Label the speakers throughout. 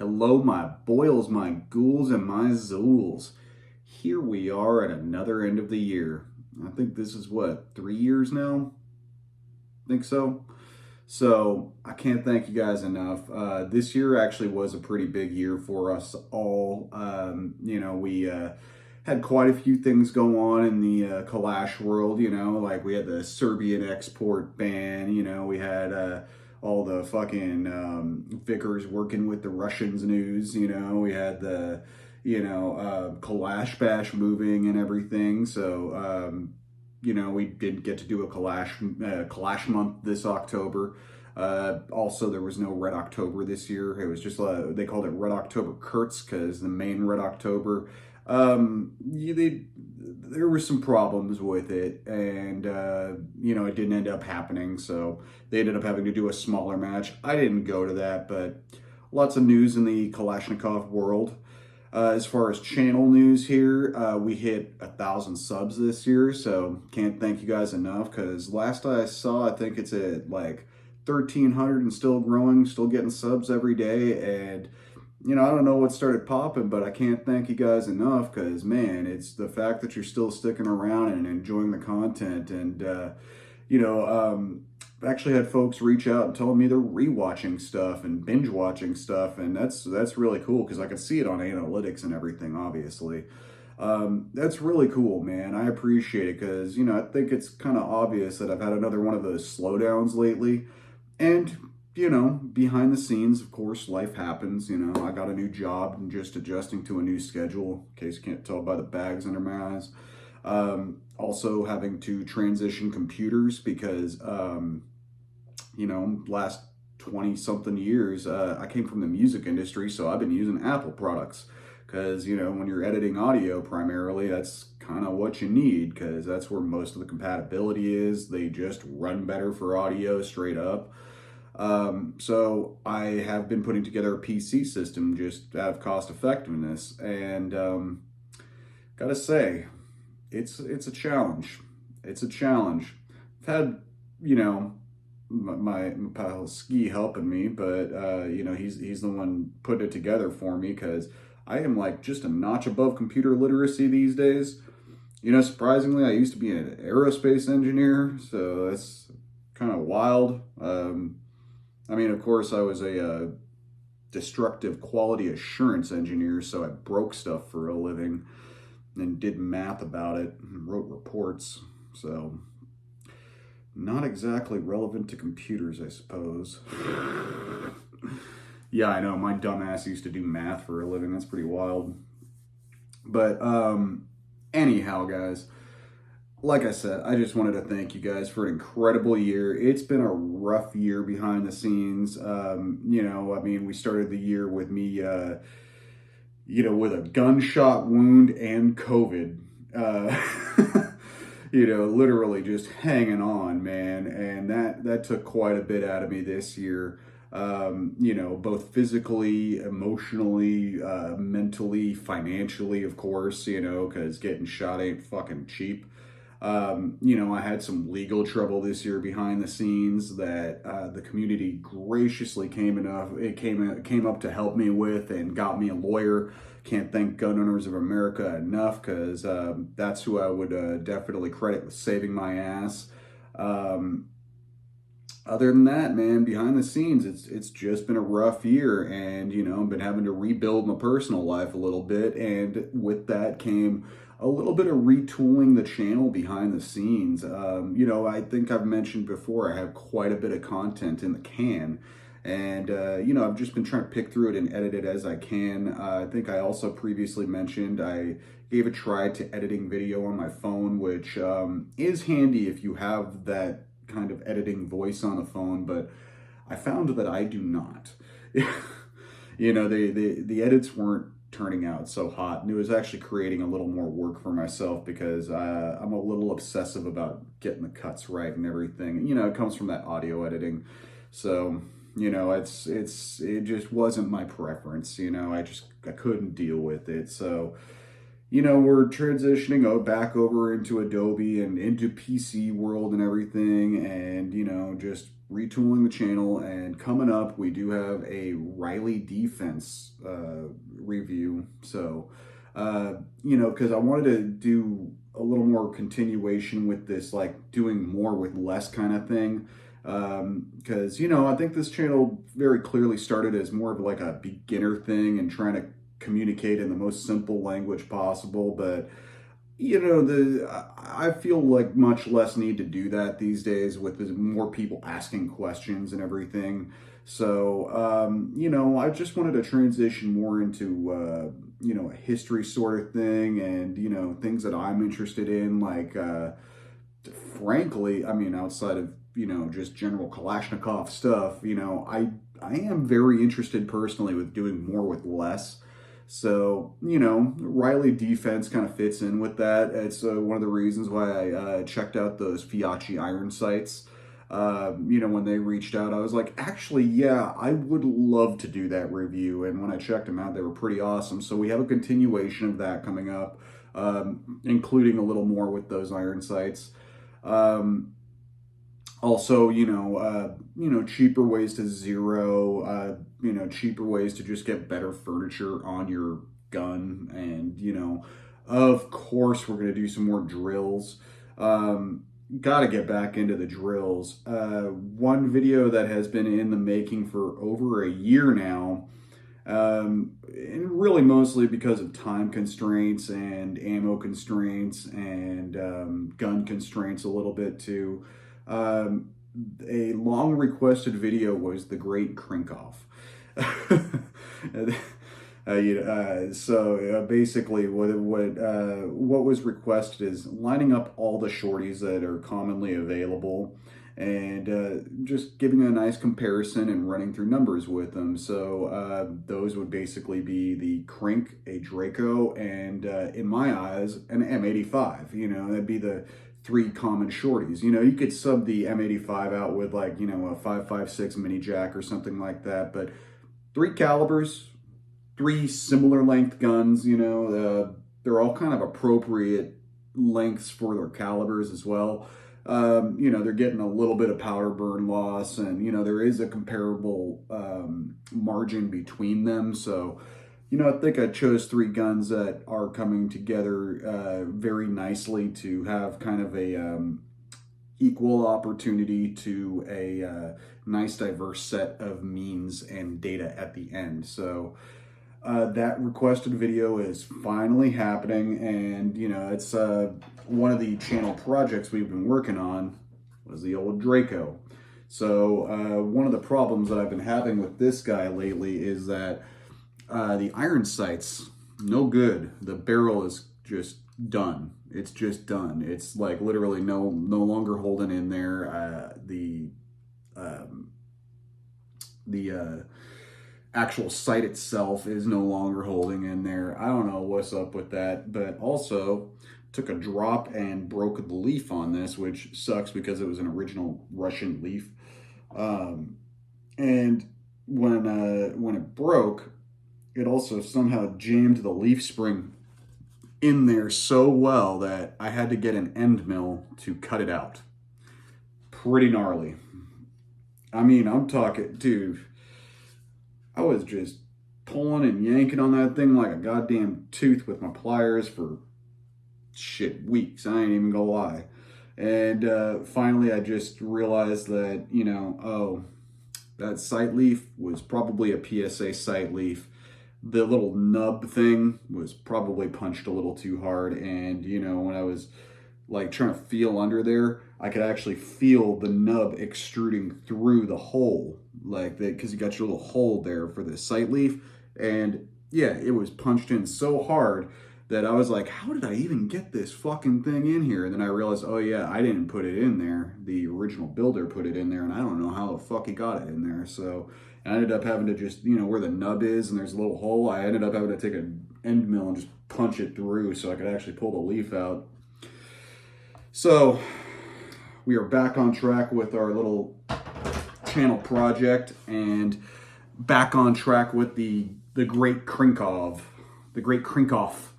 Speaker 1: Hello, my boils, my ghouls, and my zools. Here we are at another end of the year. I think this is what, 3 years now? Think so? So I can't thank you guys enough. This year actually was a pretty big year for us all. We had quite a few things go on in the Kalash world. Like we had the Serbian export ban. We had all the fucking vicars working with the Russians news. We had the Kalash bash moving and everything. So we didn't get to do a Kalash month this October. Also, there was no Red October this year. It was just they called it Red October Kurtz because the main Red October, there were some problems with it, and it didn't end up happening. So they ended up having to do a smaller match. I didn't go to that, but lots of news in the Kalashnikov world. As far as channel news here, we hit 1,000 subs this year, so can't thank you guys enough, because last I saw, I think it's at like 1,300 and still growing, still getting subs every day, and I don't know what started popping, but I can't thank you guys enough, because man, it's the fact that you're still sticking around and enjoying the content, and I've actually had folks reach out and tell me they're rewatching stuff and binge watching stuff, and that's really cool because I can see it on analytics and everything. Obviously, that's really cool, man. I appreciate it because I think it's kind of obvious that I've had another one of those slowdowns lately, and behind the scenes, of course, life happens. I got a new job and just adjusting to a new schedule. In case you can't tell by the bags under my eyes. Also having to transition computers because last 20 something years, I came from the music industry, so I've been using Apple products because, when you're editing audio primarily, that's kind of what you need because that's where most of the compatibility is. They just run better for audio straight up. So I have been putting together a PC system just out of cost effectiveness, and gotta say, it's a challenge. It's a challenge. I've had, my pal Ski helping me, but he's the one putting it together for me because I am like just a notch above computer literacy these days. Surprisingly, I used to be an aerospace engineer, so that's kind of wild. Of course, I was a destructive quality assurance engineer, so I broke stuff for a living and did math about it and wrote reports. So not exactly relevant to computers, I suppose. Yeah, I know. My dumbass used to do math for a living. That's pretty wild. But anyhow, guys, like I said, I just wanted to thank you guys for an incredible year. It's been a rough year behind the scenes. We started the year with me, with a gunshot wound and COVID. Literally just hanging on, man. And that took quite a bit out of me this year. Both physically, emotionally, mentally, financially, of course, because getting shot ain't fucking cheap. I had some legal trouble this year behind the scenes that the community graciously came up to help me with and got me a lawyer. Can't thank Gun Owners of America enough because that's who I would definitely credit with saving my ass. Other than that, man, behind the scenes, it's just been a rough year, and I've been having to rebuild my personal life a little bit, and with that came a little bit of retooling the channel behind the scenes. I think I've mentioned before I have quite a bit of content in the can, and I've just been trying to pick through it and edit it as I can. I think I also previously mentioned I gave a try to editing video on my phone, which is handy if you have that kind of editing voice on the phone, but I found that I do not. The edits weren't turning out so hot, and it was actually creating a little more work for myself because I'm a little obsessive about getting the cuts right and everything. It comes from that audio editing, so it just wasn't my preference. I couldn't deal with it, so we're transitioning back over into Adobe and into PC world and everything, and just retooling the channel, and coming up we do have a Riley defense review. So because I wanted to do a little more continuation with this, like doing more with less kind of thing. Because I think this channel very clearly started as more of like a beginner thing and trying to communicate in the most simple language possible, but I feel like much less need to do that these days with more people asking questions and everything. So I just wanted to transition more into a history sort of thing, and things that I'm interested in, like frankly, I mean, outside of just general Kalashnikov stuff, I am very interested personally with doing more with less. So, Riley defense kind of fits in with that. It's one of the reasons why I checked out those Fiachi iron sights. When they reached out, I was like, actually, yeah, I would love to do that review. And when I checked them out, they were pretty awesome. So we have a continuation of that coming up, including a little more with those iron sights. Also, cheaper ways to zero, cheaper ways to just get better furniture on your gun. And, of course, we're going to do some more drills. Got to get back into the drills. One video that has been in the making for over a year now, and really mostly because of time constraints and ammo constraints and gun constraints a little bit too. A long requested video was the Great Crink-Off. Basically, what was requested is lining up all the shorties that are commonly available, and just giving a nice comparison and running through numbers with them. So those would basically be the Crink, a Draco, and in my eyes, an M85. That'd be the three common shorties. You could sub the M85 out with like, a 5.56 mini jack or something like that, but three calibers, three similar length guns, they're all kind of appropriate lengths for their calibers as well. They're getting a little bit of powder burn loss, and, there is a comparable margin between them. So, I think I chose three guns that are coming together very nicely to have kind of a equal opportunity to a nice diverse set of means and data at the end. So that requested video is finally happening, and it's one of the channel projects we've been working on was the old Draco. So one of the problems that I've been having with this guy lately is that the iron sights, no good. The barrel is just done. It's just done. It's like literally no longer holding in there. The actual sight itself is no longer holding in there. I don't know what's up with that, but also took a drop and broke the leaf on this, which sucks because it was an original Russian leaf. And when it broke, it also somehow jammed the leaf spring in there so well that I had to get an end mill to cut it out. Pretty gnarly. I mean, I'm talking, dude, I was just pulling and yanking on that thing like a goddamn tooth with my pliers for weeks. I ain't even gonna lie. And finally I just realized that, that sight leaf was probably a PSA sight leaf. The little nub thing was probably punched a little too hard, and when I was like trying to feel under there, I could actually feel the nub extruding through the hole, like that, because you got your little hole there for the sight leaf. And yeah, it was punched in so hard that I was like, how did I even get this fucking thing in here? And then I realized, oh yeah, I didn't put it in there. The original builder put it in there, and I don't know how the fuck he got it in there. So I ended up having to just, where the nub is and there's a little hole, I ended up having to take an end mill and just punch it through so I could actually pull the leaf out. So we are back on track with our little channel project, and back on track with the Great Crink-Off. The Great Crink-Off.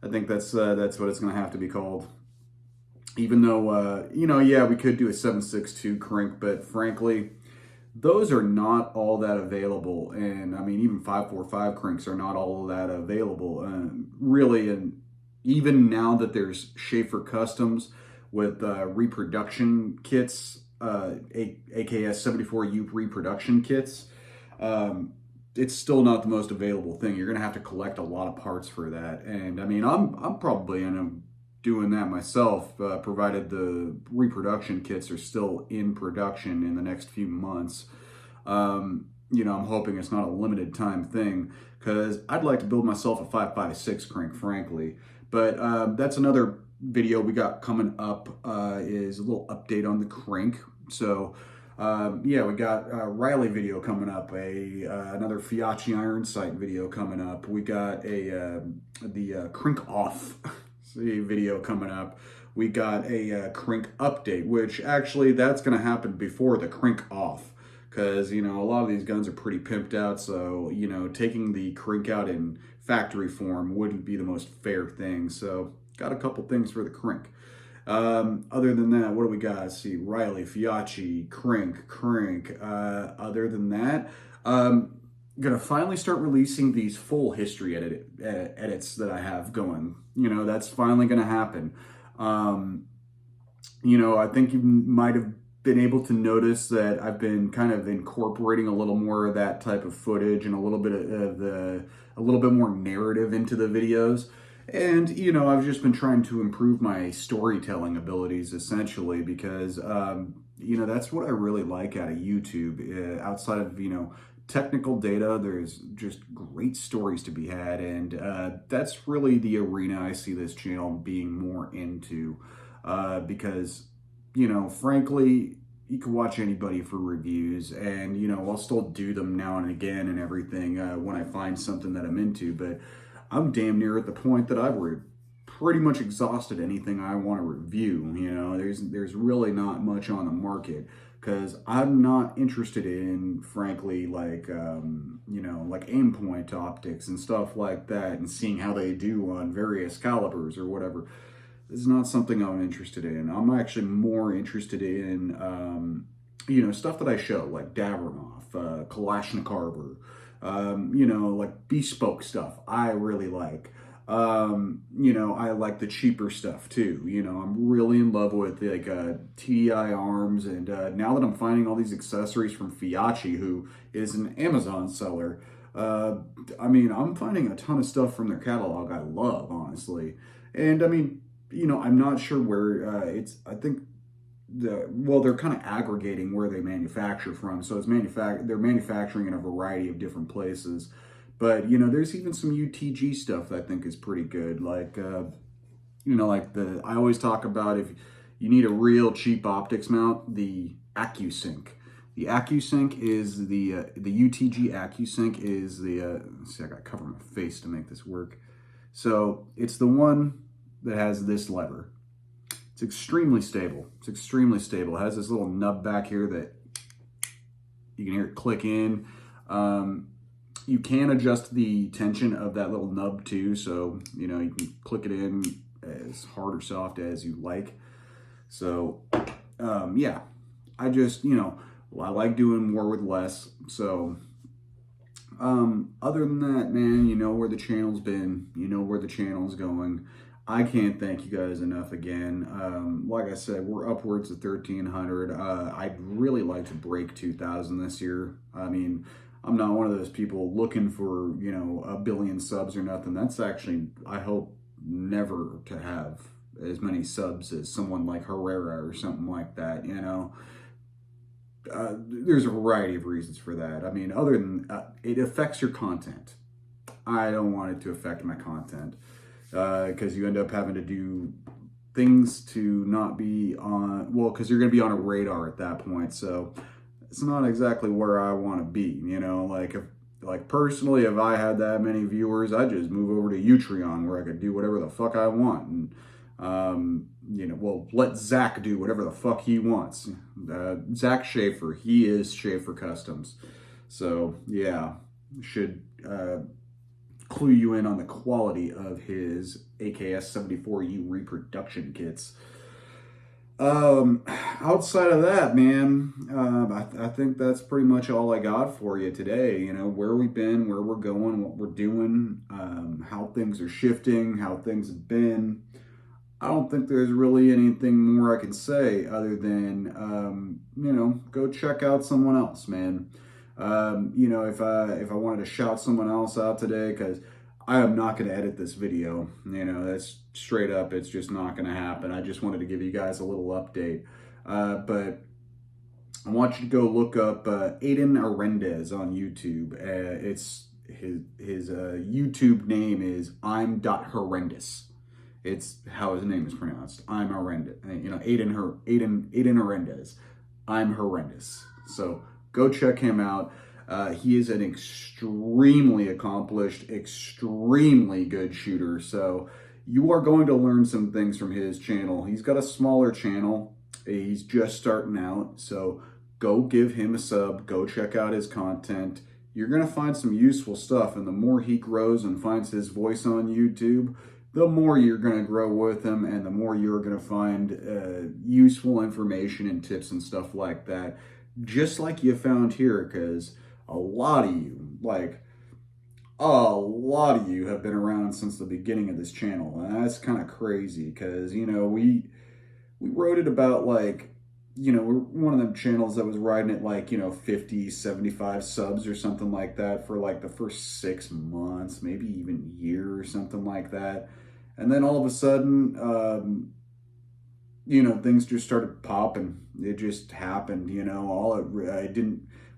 Speaker 1: I think that's what it's going to have to be called. Even though, yeah, we could do a 7.62 Crink, but frankly, those are not all that available. And I mean, even 545 cranks are not all that available, really. And even now that there's Schaefer Customs with reproduction kits, AKS 74U reproduction kits, it's still not the most available thing. You're gonna have to collect a lot of parts for that. And I mean, I'm probably doing that myself, provided the reproduction kits are still in production in the next few months. I'm hoping it's not a limited time thing, because I'd like to build myself a 556 crank, frankly. But that's another video we got coming up, is a little update on the crank. So yeah, we got a Riley video coming up, another Fiachi Iron Sight video coming up. We got the crank off video coming up. We got a crank update, which actually that's going to happen before the crank off, because a lot of these guns are pretty pimped out. So taking the crank out in factory form wouldn't be the most fair thing. So got a couple things for the crank. Other than that, what do we got? Let's see, Riley, Fiachi, crank. Other than that, gonna finally start releasing these full history edits that I have going. That's finally gonna happen. I think you might have been able to notice that I've been kind of incorporating a little more of that type of footage and a little bit more narrative into the videos. And, I've just been trying to improve my storytelling abilities, essentially, because, that's what I really like out of YouTube. Outside of, technical data, there's just great stories to be had. And that's really the arena I see this channel being more into, because, frankly, you can watch anybody for reviews, and, I'll still do them now and again and everything when I find something that I'm into. But I'm damn near at the point that I've pretty much exhausted anything I want to review. There's really not much on the market, because I'm not interested in, frankly, like aim point optics and stuff like that, and seeing how they do on various calibers or whatever. This is not something I'm interested in. I'm actually more interested in, stuff that I show, like Davronov, Kalashnikov, like bespoke stuff I really like. I like the cheaper stuff too. I'm really in love with like TDI arms, and now that I'm finding all these accessories from Fiachi, who is an Amazon seller, I'm finding a ton of stuff from their catalog I love, honestly. And I'm not sure where I think they're kind of aggregating where they manufacture from. So they're manufacturing in a variety of different places. But, there's even some UTG stuff that I think is pretty good. Like, I always talk about, if you need a real cheap optics mount, the AccuSync. The AccuSync is the UTG AccuSync is let's see, I gotta cover my face to make this work. So it's the one that has this lever. It's extremely stable. It has this little nub back here that you can hear it click in. You can adjust the tension of that little nub too. So, you can click it in as hard or soft as you like. So, yeah, I just, I like doing more with less. So, other than that, man, you know where the channel's been, you know where the channel's going. I can't thank you guys enough again. Like I said, we're upwards of 1,300. I'd really like to break 2,000 this year. I'm not one of those people looking for, a billion subs or nothing. That's actually, I hope, never to have as many subs as someone like Herrera or something like that, There's a variety of reasons for that. Other than it affects your content. I don't want it to affect my content, because you end up having to do things to not be on, because you're going to be on a radar at that point. So it's not exactly where I want to be, personally, if I had that many viewers, I'd just move over to Utreon, where I could do whatever the fuck I want. And, let Zach do whatever the fuck he wants. Zach Schaefer, he is Schaefer Customs. So, yeah, should clue you in on the quality of his AKS 74U reproduction kits. Um, Outside of that, man, I think that's pretty much all I got for you today. You know, where we've been, where we're going, what we're doing, how things are shifting, how things have been. I don't think there's really anything more I can say other than, go check out someone else, man. If I wanted to shout someone else out today, because I am not going to edit this video. That's straight up. It's just not going to happen. I just wanted to give you guys a little update. But I want you to go look up Aiden Arendez on YouTube. It's his YouTube name is I'm.horrendous. It's how his name is pronounced. I'm horrendous. Aiden Arendez. I'm horrendous. So go check him out. He is an extremely accomplished, extremely good shooter. So you are going to learn some things from his channel. He's got a smaller channel. He's just starting out. So go give him a sub. Go check out his content. You're going to find some useful stuff. And the more he grows and finds his voice on YouTube, the more you're going to grow with him, and the more you're going to find useful information and tips and stuff like that, just like you found here, because a lot of you have been around since the beginning of this channel, and that's kind of crazy, because, we wrote it about, we're one of them channels that was riding at 50, 75 subs or something like that for the first 6 months, maybe even a year or something like that. And then all of a sudden, things just started popping. It just happened,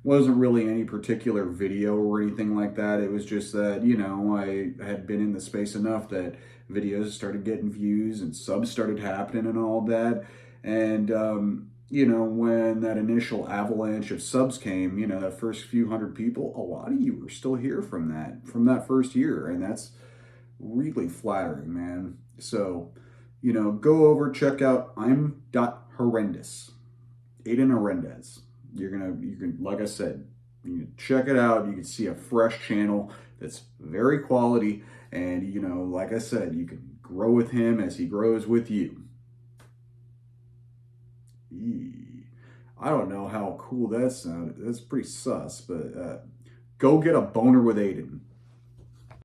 Speaker 1: wasn't really any particular video or anything like that. It was just that, I had been in the space enough that videos started getting views and subs started happening and all that. And, when that initial avalanche of subs came, that first few hundred people, a lot of you were still here from that first year. And that's really flattering, man. So, go over, check out I'm.horrendous. Aiden Arendez. You can, like I said, you can check it out. You can see a fresh channel that's very quality. And, like I said, you can grow with him as he grows with you. I don't know how cool that sounded. That's pretty sus, but go get a boner with Aiden.